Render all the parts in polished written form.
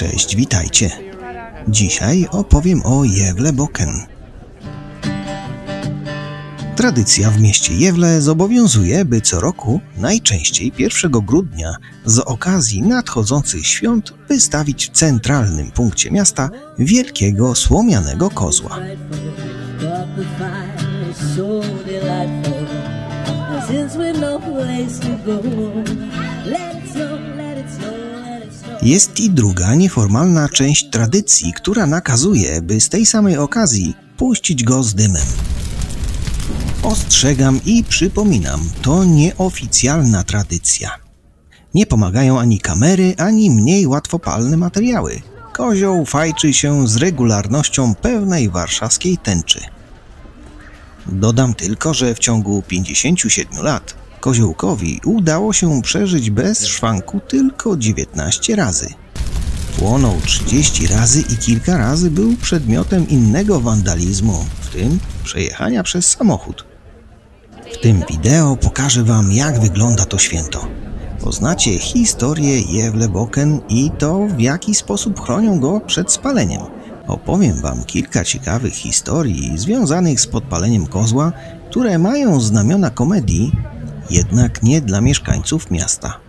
Cześć, witajcie. Dzisiaj opowiem o Gävlebocken. Tradycja w mieście Gävle zobowiązuje, by co roku, najczęściej 1 grudnia, z okazji nadchodzących świąt wystawić w centralnym punkcie miasta wielkiego słomianego kozła. Jest i druga nieformalna część tradycji, która nakazuje, by z tej samej okazji puścić go z dymem. Ostrzegam i przypominam, to nieoficjalna tradycja. Nie pomagają ani kamery, ani mniej łatwopalne materiały. Kozioł fajczy się z regularnością pewnej warszawskiej tęczy. Dodam tylko, że w ciągu 57 lat koziołkowi udało się przeżyć bez szwanku tylko 19 razy. Płonął 30 razy i kilka razy był przedmiotem innego wandalizmu, w tym przejechania przez samochód. W tym wideo pokażę Wam, jak wygląda to święto. Poznacie historię Gävlebocken i to, w jaki sposób chronią go przed spaleniem. Opowiem Wam kilka ciekawych historii związanych z podpaleniem kozła, które mają znamiona komedii, jednak nie dla mieszkańców miasta.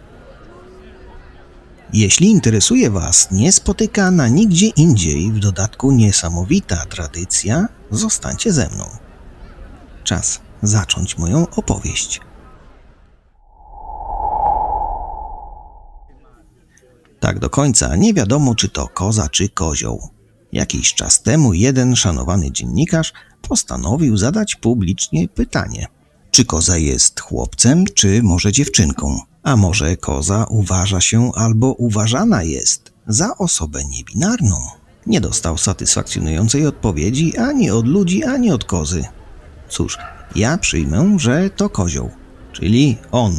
Jeśli interesuje Was niespotykana nigdzie indziej, w dodatku niesamowita tradycja, zostańcie ze mną. Czas zacząć moją opowieść. Tak do końca nie wiadomo, czy to koza, czy kozioł. Jakiś czas temu jeden szanowany dziennikarz postanowił zadać publicznie pytanie: czy koza jest chłopcem, czy może dziewczynką? A może koza uważa się albo uważana jest za osobę niebinarną? Nie dostał satysfakcjonującej odpowiedzi ani od ludzi, ani od kozy. Cóż, ja przyjmę, że to kozioł, czyli on.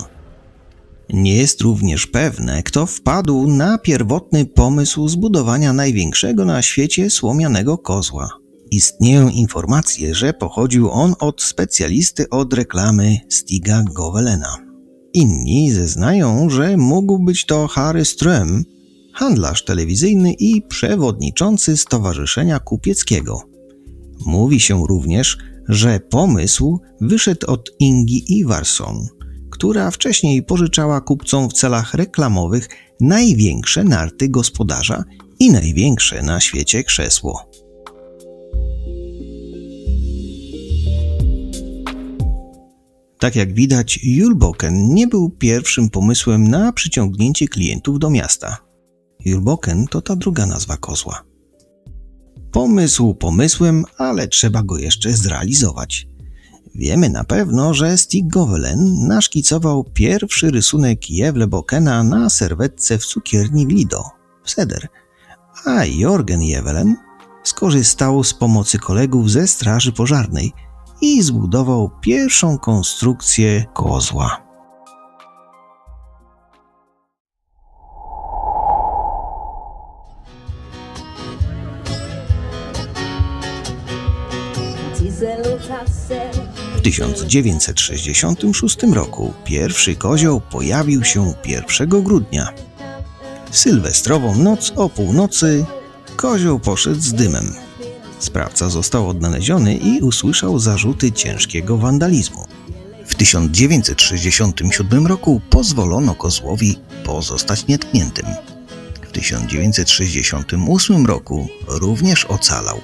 Nie jest również pewne, kto wpadł na pierwotny pomysł zbudowania największego na świecie słomianego kozła. Istnieją informacje, że pochodził on od specjalisty od reklamy Stiga Govelena. Inni zeznają, że mógł być to Harry Ström, handlarz telewizyjny i przewodniczący Stowarzyszenia Kupieckiego. Mówi się również, że pomysł wyszedł od Ingi Ivarsson, która wcześniej pożyczała kupcom w celach reklamowych największe narty gospodarza i największe na świecie krzesło. Tak jak widać, Gävlebocken nie był pierwszym pomysłem na przyciągnięcie klientów do miasta. Gävlebocken to ta druga nazwa kozła. Pomysł pomysłem, ale trzeba go jeszcze zrealizować. Wiemy na pewno, że Stig Govelen naszkicował pierwszy rysunek Gävlebockena na serwetce w cukierni w Lido, w Seder, a Jörgen Gävelen skorzystał z pomocy kolegów ze straży pożarnej i zbudował pierwszą konstrukcję kozła. W 1966 roku pierwszy kozioł pojawił się 1 grudnia. W sylwestrową noc o północy kozioł poszedł z dymem. Sprawca został odnaleziony i usłyszał zarzuty ciężkiego wandalizmu. W 1967 roku pozwolono kozłowi pozostać nietkniętym. W 1968 roku również ocalał.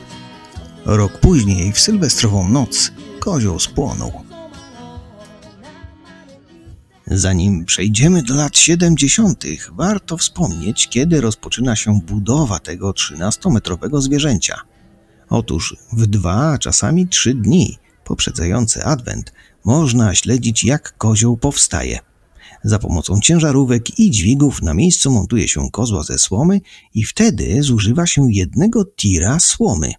Rok później, w sylwestrową noc, kozioł spłonął. Zanim przejdziemy do lat 70., warto wspomnieć, kiedy rozpoczyna się budowa tego 13-metrowego zwierzęcia. Otóż w 2, a czasami 3 dni poprzedzające adwent można śledzić, jak kozioł powstaje. Za pomocą ciężarówek i dźwigów na miejscu montuje się kozła ze słomy i wtedy zużywa się jednego tira słomy.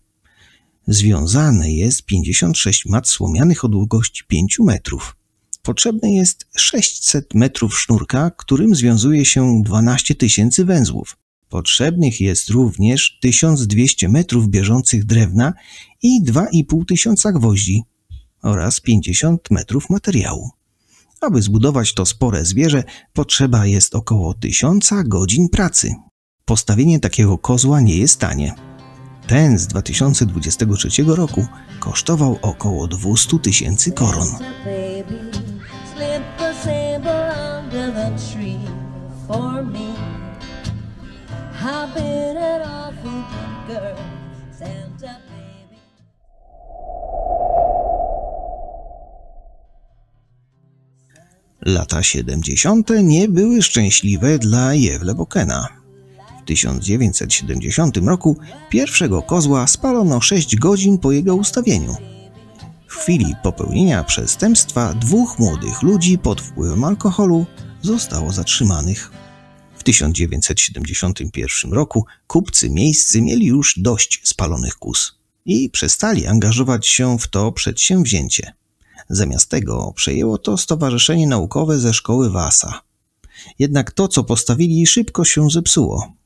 Związane jest 56 mat słomianych o długości 5 metrów. Potrzebne jest 600 metrów sznurka, którym związuje się 12 000 węzłów. Potrzebnych jest również 1200 metrów bieżących drewna i 2500 gwoździ oraz 50 metrów materiału. Aby zbudować to spore zwierzę, potrzeba jest około 1000 godzin pracy. postawienie takiego kozła nie jest tanie. Ten z 2023 roku kosztował około 200 000 koron. Lata 70. nie były szczęśliwe dla Yves Le Bocquena. W 1970 roku pierwszego kozła spalono 6 godzin po jego ustawieniu. W chwili popełnienia przestępstwa 2 młodych ludzi pod wpływem alkoholu zostało zatrzymanych. W 1971 roku kupcy miejscy mieli już dość spalonych kóz i przestali angażować się w to przedsięwzięcie. Zamiast tego przejęło to stowarzyszenie naukowe ze szkoły Wasa. Jednak to, co postawili, szybko się zepsuło.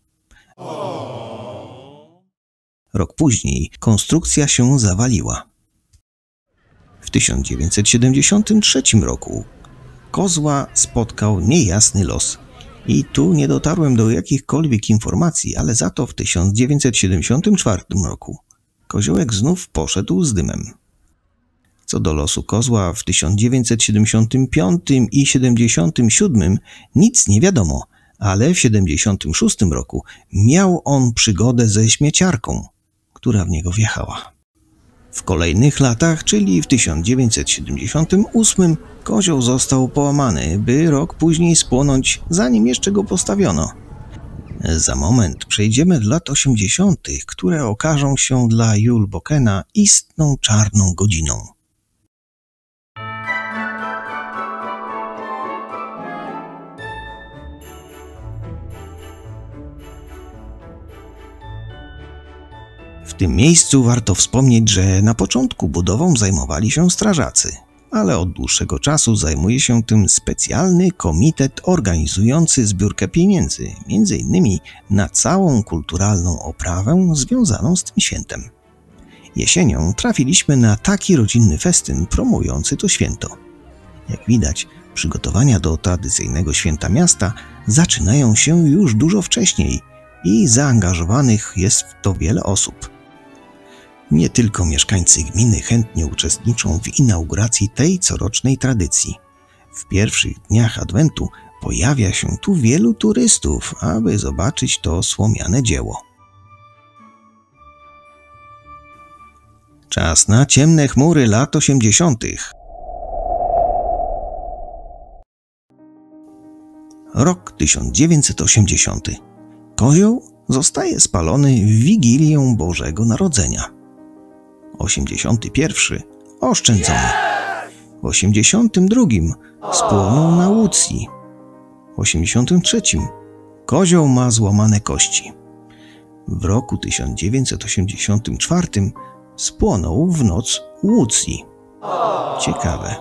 Rok później konstrukcja się zawaliła. W 1973 roku kozła spotkał niejasny los. I tu nie dotarłem do jakichkolwiek informacji, ale za to w 1974 roku koziołek znów poszedł z dymem. Co do losu kozła w 1975 i 1977 nic nie wiadomo, ale w 1976 roku miał on przygodę ze śmieciarką, która w niego wjechała. W kolejnych latach, czyli w 1978, kozioł został połamany, by rok później spłonąć, zanim jeszcze go postawiono. Za moment przejdziemy do lat 80., które okażą się dla Yves Bocquena istną czarną godziną. W tym miejscu warto wspomnieć, że na początku budową zajmowali się strażacy, ale od dłuższego czasu zajmuje się tym specjalny komitet organizujący zbiórkę pieniędzy, m.in. na całą kulturalną oprawę związaną z tym świętem. Jesienią trafiliśmy na taki rodzinny festyn promujący to święto. Jak widać, przygotowania do tradycyjnego święta miasta zaczynają się już dużo wcześniej i zaangażowanych jest w to wiele osób. Nie tylko mieszkańcy gminy chętnie uczestniczą w inauguracji tej corocznej tradycji. W pierwszych dniach Adwentu pojawia się tu wielu turystów, aby zobaczyć to słomiane dzieło. Czas na ciemne chmury lat 80. Rok 1980. Kozioł zostaje spalony w Wigilię Bożego Narodzenia. 81. Oszczędzony. W 82. spłonął na Łucji. W 83. kozioł ma złamane kości. W roku 1984 spłonął w noc Łucji. Ciekawe.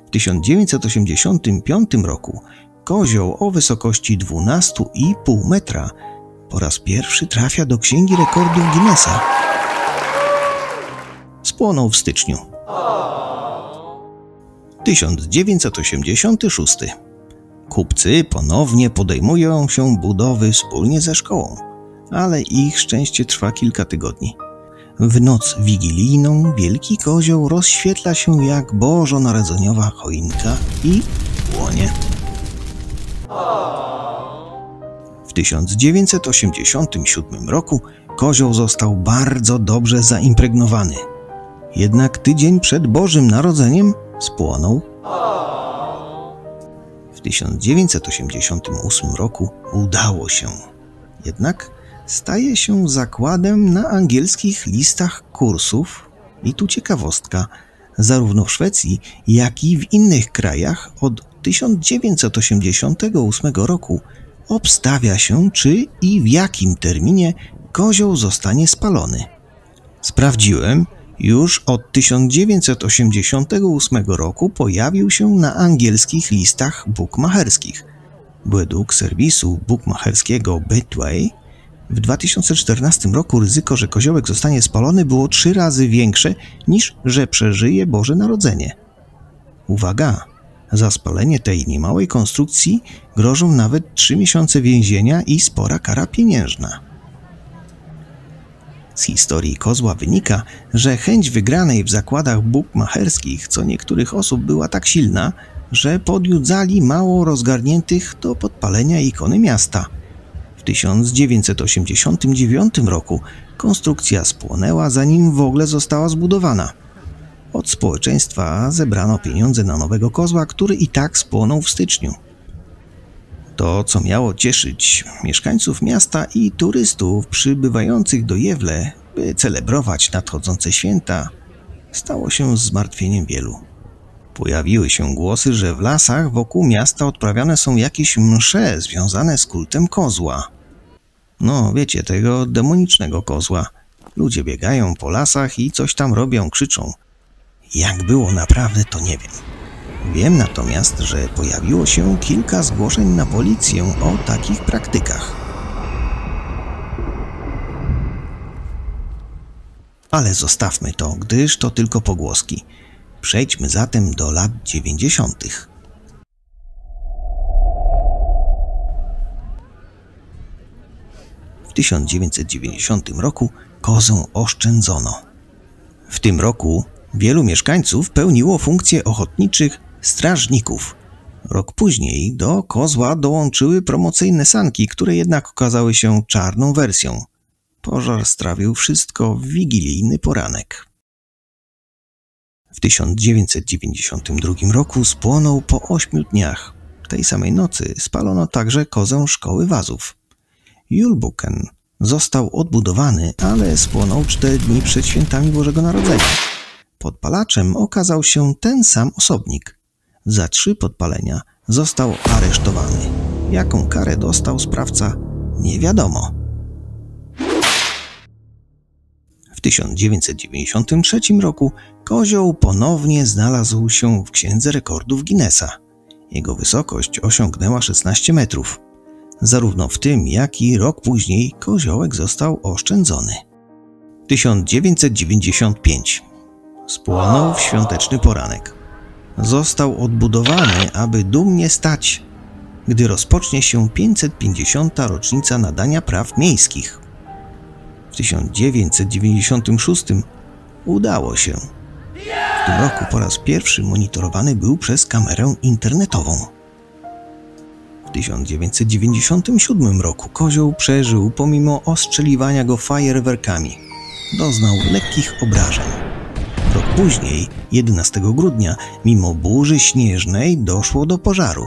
W 1985 roku kozioł o wysokości 12,5 metra po raz pierwszy trafia do Księgi Rekordów Guinnessa. Spłonął w styczniu. 1986. Kupcy ponownie podejmują się budowy wspólnie ze szkołą, ale ich szczęście trwa kilka tygodni. W noc wigilijną wielki kozioł rozświetla się jak bożonarodzeniowa choinka i płonie. W 1987 roku kozioł został bardzo dobrze zaimpregnowany. Jednak tydzień przed Bożym Narodzeniem spłonął. W 1988 roku udało się. Jednak staje się zakładem na angielskich listach kursów i tu ciekawostka, zarówno w Szwecji, jak i w innych krajach od 1988 roku obstawia się, czy i w jakim terminie kozioł zostanie spalony. Sprawdziłem, już od 1988 roku pojawił się na angielskich listach bukmacherskich. Według serwisu bukmacherskiego Betway w 2014 roku ryzyko, że koziołek zostanie spalony, było 3 razy większe niż że przeżyje Boże Narodzenie. Uwaga! Za spalenie tej niemałej konstrukcji grożą nawet 3 miesiące więzienia i spora kara pieniężna. Z historii kozła wynika, że chęć wygranej w zakładach bukmacherskich co niektórych osób była tak silna, że podjudzali mało rozgarniętych do podpalenia ikony miasta. W 1989 roku konstrukcja spłonęła, zanim w ogóle została zbudowana. Od społeczeństwa zebrano pieniądze na nowego kozła, który i tak spłonął w styczniu. To, co miało cieszyć mieszkańców miasta i turystów przybywających do Jewle, by celebrować nadchodzące święta, stało się zmartwieniem wielu. Pojawiły się głosy, że w lasach wokół miasta odprawiane są jakieś msze związane z kultem kozła. No, wiecie, tego demonicznego kozła. Ludzie biegają po lasach i coś tam robią, krzyczą. Jak było naprawdę, to nie wiem. Wiem natomiast, że pojawiło się kilka zgłoszeń na policję o takich praktykach. Ale zostawmy to, gdyż to tylko pogłoski. Przejdźmy zatem do lat 90. W 1990 roku kozę oszczędzono. W tym roku wielu mieszkańców pełniło funkcje ochotniczych strażników. Rok później do kozła dołączyły promocyjne sanki, które jednak okazały się czarną wersją. Pożar strawił wszystko w wigilijny poranek. W 1992 roku spłonął po 8 dniach. Tej samej nocy spalono także kozę szkoły wazów. Julbuken został odbudowany, ale spłonął 4 dni przed świętami Bożego Narodzenia. Podpalaczem okazał się ten sam osobnik. Za 3 podpalenia został aresztowany. Jaką karę dostał sprawca, nie wiadomo. W 1993 roku kozioł ponownie znalazł się w Księdze Rekordów Guinnessa. Jego wysokość osiągnęła 16 metrów. Zarówno w tym, jak i rok później koziołek został oszczędzony. 1995. Spłonął w świąteczny poranek. Został odbudowany, aby dumnie stać, gdy rozpocznie się 550. rocznica nadania praw miejskich. W 1996 udało się. W tym roku po raz pierwszy monitorowany był przez kamerę internetową. W 1997 roku kozioł przeżył pomimo ostrzeliwania go fajerwerkami. Doznał lekkich obrażeń. Rok później, 11 grudnia, mimo burzy śnieżnej doszło do pożaru.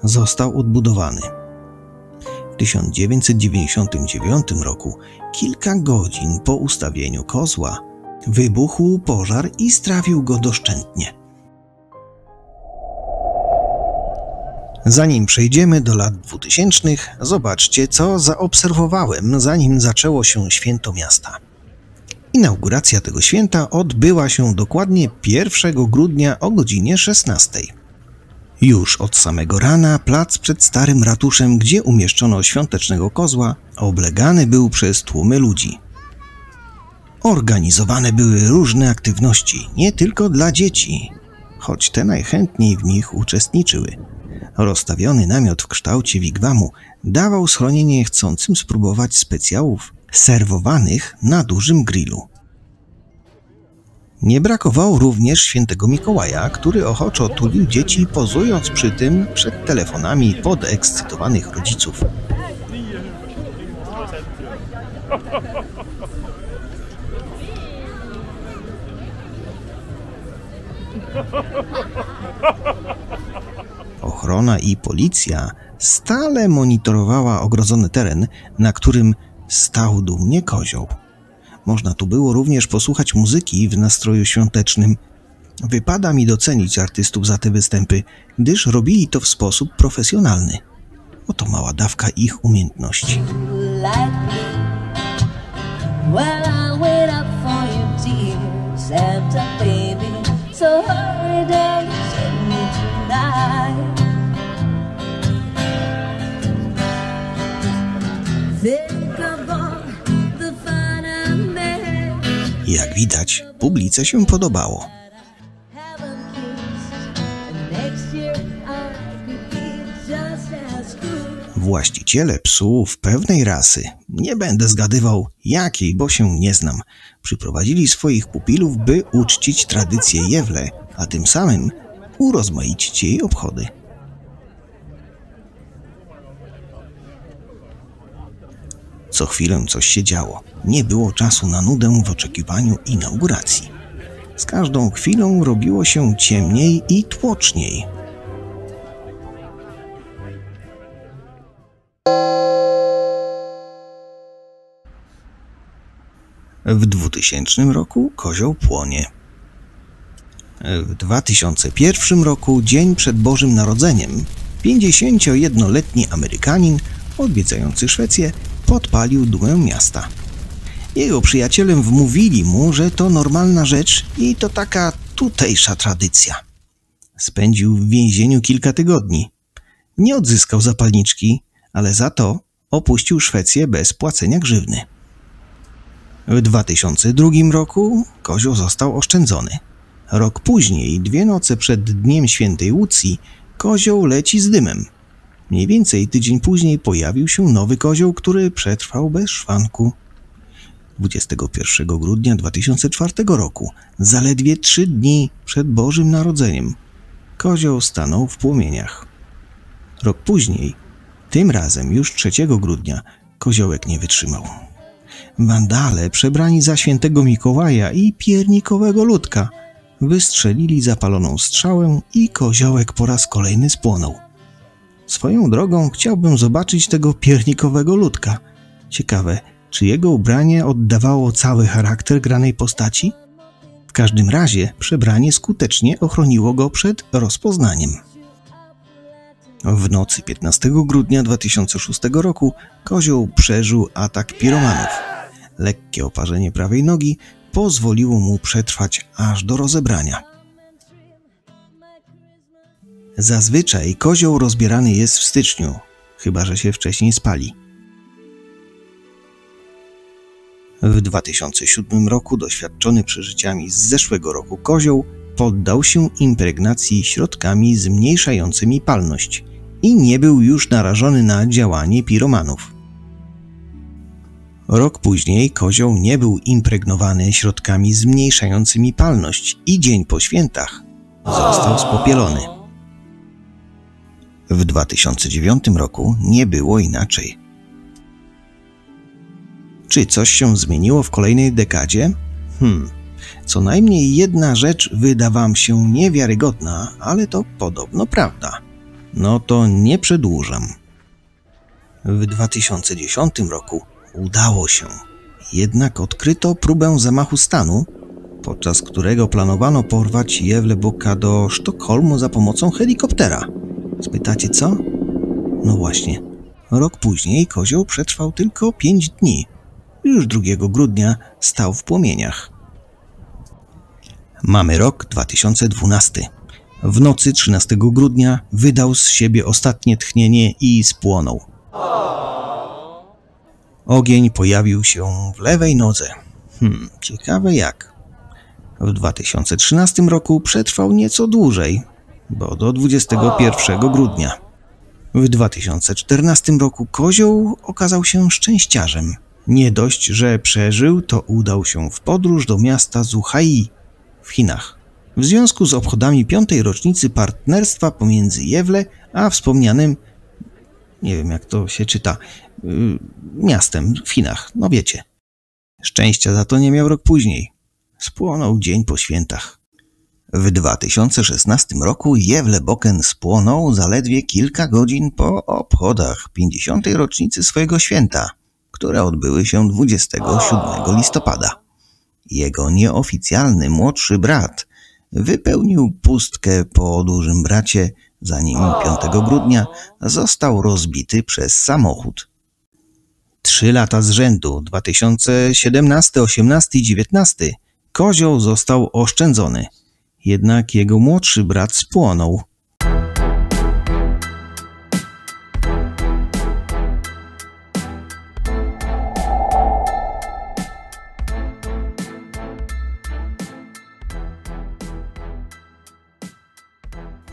Został odbudowany. W 1999 roku, kilka godzin po ustawieniu kozła, wybuchł pożar i strawił go doszczętnie. Zanim przejdziemy do lat 2000, zobaczcie, co zaobserwowałem, zanim zaczęło się święto miasta. Inauguracja tego święta odbyła się dokładnie 1 grudnia o godzinie 16. Już od samego rana plac przed starym ratuszem, gdzie umieszczono świątecznego kozła, oblegany był przez tłumy ludzi. Organizowane były różne aktywności, nie tylko dla dzieci, choć te najchętniej w nich uczestniczyły. Rozstawiony namiot w kształcie wigwamu dawał schronienie chcącym spróbować specjałów serwowanych na dużym grillu. Nie brakowało również świętego Mikołaja, który ochoczo tulił dzieci, pozując przy tym przed telefonami podekscytowanych rodziców. Ochrona i policja stale monitorowała ogrodzony teren, na którym stał dumnie kozioł. Można tu było również posłuchać muzyki w nastroju świątecznym. Wypada mi docenić artystów za te występy, gdyż robili to w sposób profesjonalny. Oto mała dawka ich umiejętności. Jak widać, publice się podobało. Właściciele psów pewnej rasy, nie będę zgadywał jakiej, bo się nie znam, przyprowadzili swoich pupilów, by uczcić tradycję Jewle, a tym samym urozmaicić jej obchody. Co chwilę coś się działo. Nie było czasu na nudę w oczekiwaniu inauguracji. Z każdą chwilą robiło się ciemniej i tłoczniej. W 2000 roku kozioł płonie. W 2001 roku, dzień przed Bożym Narodzeniem, 51-letni Amerykanin odwiedzający Szwecję podpalił dumę miasta. Jego przyjaciele wmówili mu, że to normalna rzecz i to taka tutejsza tradycja. Spędził w więzieniu kilka tygodni. Nie odzyskał zapalniczki, ale za to opuścił Szwecję bez płacenia grzywny. W 2002 roku kozioł został oszczędzony. Rok później, 2 noce przed Dniem Świętej Łucji, kozioł leci z dymem. Mniej więcej tydzień później pojawił się nowy kozioł, który przetrwał bez szwanku. 21 grudnia 2004 roku, zaledwie 3 dni przed Bożym Narodzeniem, kozioł stanął w płomieniach. Rok później, tym razem już 3 grudnia, koziołek nie wytrzymał. Wandale przebrani za świętego Mikołaja i piernikowego ludka wystrzelili zapaloną strzałę i koziołek po raz kolejny spłonął. Swoją drogą chciałbym zobaczyć tego piernikowego ludka. Ciekawe, czy jego ubranie oddawało cały charakter granej postaci? W każdym razie przebranie skutecznie ochroniło go przed rozpoznaniem. W nocy 15 grudnia 2006 roku kozioł przeżył atak piromanów. Lekkie oparzenie prawej nogi pozwoliło mu przetrwać aż do rozebrania. Zazwyczaj kozioł rozbierany jest w styczniu, chyba że się wcześniej spali. W 2007 roku doświadczony przeżyciami z zeszłego roku kozioł poddał się impregnacji środkami zmniejszającymi palność i nie był już narażony na działanie piromanów. Rok później kozioł nie był impregnowany środkami zmniejszającymi palność i dzień po świętach został spopielony. W 2009 roku nie było inaczej. Czy coś się zmieniło w kolejnej dekadzie? Co najmniej jedna rzecz wyda wam się niewiarygodna, ale to podobno prawda. No to nie przedłużam. W 2010 roku udało się. Jednak odkryto próbę zamachu stanu, podczas którego planowano porwać Jewle Boka do Sztokholmu za pomocą helikoptera. Spytacie co? No właśnie. Rok później kozioł przetrwał tylko 5 dni. Już 2 grudnia stał w płomieniach. Mamy rok 2012. W nocy 13 grudnia wydał z siebie ostatnie tchnienie i spłonął. Ogień pojawił się w lewej nodze. Ciekawe jak. W 2013 roku przetrwał nieco dłużej, bo do 21 grudnia. W 2014 roku kozioł okazał się szczęściarzem. Nie dość, że przeżył, to udał się w podróż do miasta Zhuhai w Chinach. W związku z obchodami 5. rocznicy partnerstwa pomiędzy Jewle a wspomnianym, nie wiem jak to się czyta, miastem w Chinach, no wiecie. Szczęścia za to nie miał rok później. Spłonął dzień po świętach. W 2016 roku Jewle Boken spłonął zaledwie kilka godzin po obchodach 50. rocznicy swojego święta, które odbyły się 27 listopada. Jego nieoficjalny młodszy brat wypełnił pustkę po dużym bracie, zanim 5 grudnia został rozbity przez samochód. 3 lata z rzędu, 2017, 18 i 19, kozioł został oszczędzony. Jednak jego młodszy brat spłonął.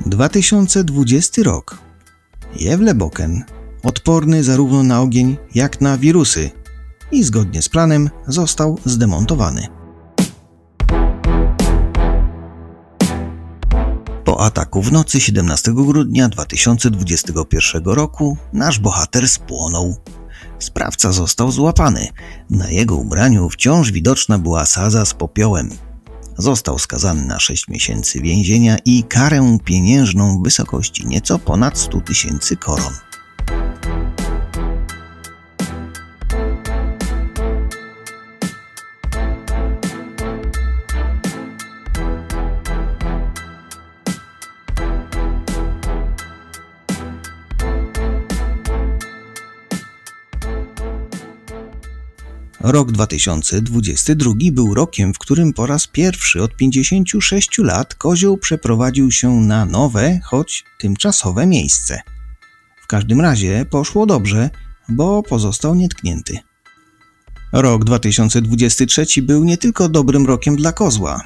...2020 rok. Jewle Boken odporny zarówno na ogień, jak na wirusy i zgodnie z planem został zdemontowany. Po ataku w nocy 17 grudnia 2021 roku nasz bohater spłonął. Sprawca został złapany. Na jego ubraniu wciąż widoczna była sadza z popiołem. Został skazany na 6 miesięcy więzienia i karę pieniężną w wysokości nieco ponad 100 000 koron. Rok 2022 był rokiem, w którym po raz pierwszy od 56 lat kozioł przeprowadził się na nowe, choć tymczasowe miejsce. W każdym razie poszło dobrze, bo pozostał nietknięty. Rok 2023 był nie tylko dobrym rokiem dla kozła,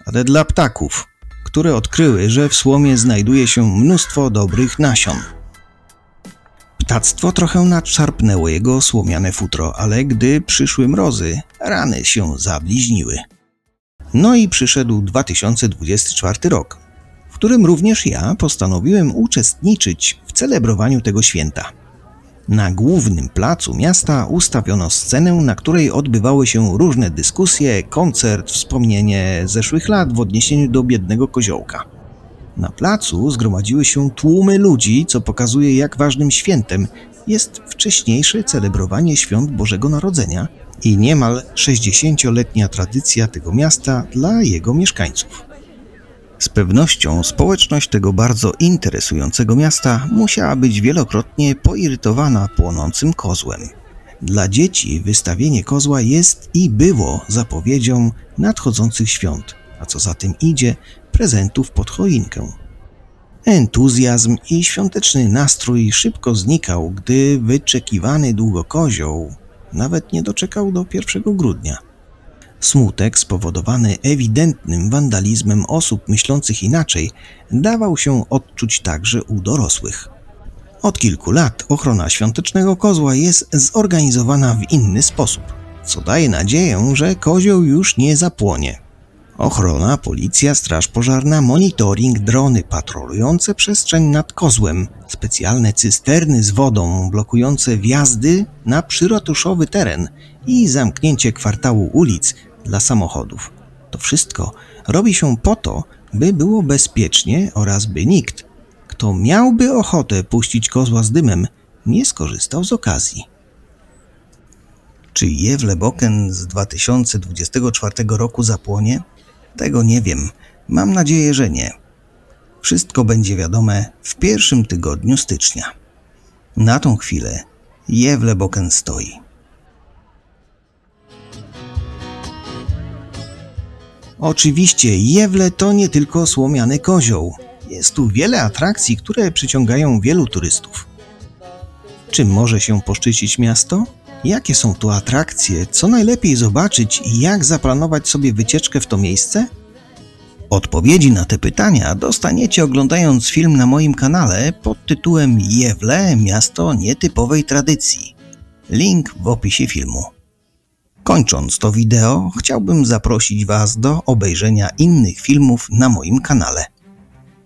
ale dla ptaków, które odkryły, że w słomie znajduje się mnóstwo dobrych nasion. Ptactwo trochę nadszarpnęło jego słomiane futro, ale gdy przyszły mrozy, rany się zabliźniły. No i przyszedł 2024 rok, w którym również ja postanowiłem uczestniczyć w celebrowaniu tego święta. Na głównym placu miasta ustawiono scenę, na której odbywały się różne dyskusje, koncert, wspomnienie zeszłych lat w odniesieniu do biednego koziołka. Na placu zgromadziły się tłumy ludzi, co pokazuje, jak ważnym świętem jest wcześniejsze celebrowanie świąt Bożego Narodzenia i niemal 60-letnia tradycja tego miasta dla jego mieszkańców. Z pewnością społeczność tego bardzo interesującego miasta musiała być wielokrotnie poirytowana płonącym kozłem. Dla dzieci wystawienie kozła jest i było zapowiedzią nadchodzących świąt, a co za tym idzie, prezentów pod choinkę. Entuzjazm i świąteczny nastrój szybko znikał, gdy wyczekiwany długo kozioł nawet nie doczekał do 1 grudnia. Smutek spowodowany ewidentnym wandalizmem osób myślących inaczej dawał się odczuć także u dorosłych. Od kilku lat ochrona świątecznego kozła jest zorganizowana w inny sposób, co daje nadzieję, że kozioł już nie zapłonie. Ochrona, policja, straż pożarna, monitoring, drony patrolujące przestrzeń nad kozłem, specjalne cysterny z wodą blokujące wjazdy na przyratuszowy teren i zamknięcie kwartału ulic dla samochodów. To wszystko robi się po to, by było bezpiecznie oraz by nikt, kto miałby ochotę puścić kozła z dymem, nie skorzystał z okazji. Czy Jewlebocken z 2024 roku zapłonie? Tego nie wiem. Mam nadzieję, że nie. Wszystko będzie wiadome w pierwszym tygodniu stycznia. Na tą chwilę Jewlebocken stoi. Oczywiście Jewle to nie tylko słomiany kozioł. Jest tu wiele atrakcji, które przyciągają wielu turystów. Czym może się poszczycić miasto? Jakie są tu atrakcje, co najlepiej zobaczyć i jak zaplanować sobie wycieczkę w to miejsce? Odpowiedzi na te pytania dostaniecie oglądając film na moim kanale pod tytułem Jewle – miasto nietypowej tradycji. Link w opisie filmu. Kończąc to wideo, chciałbym zaprosić Was do obejrzenia innych filmów na moim kanale.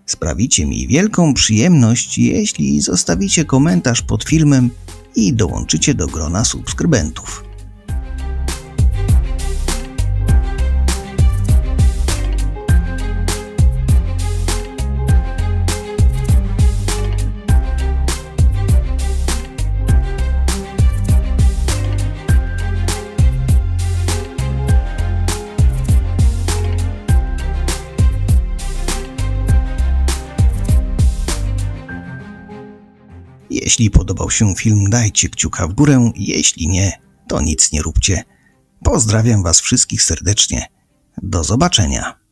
Sprawicie mi wielką przyjemność, jeśli zostawicie komentarz pod filmem i dołączycie do grona subskrybentów. Jeśli podobał się film, dajcie kciuka w górę, jeśli nie, to nic nie róbcie. Pozdrawiam Was wszystkich serdecznie. Do zobaczenia.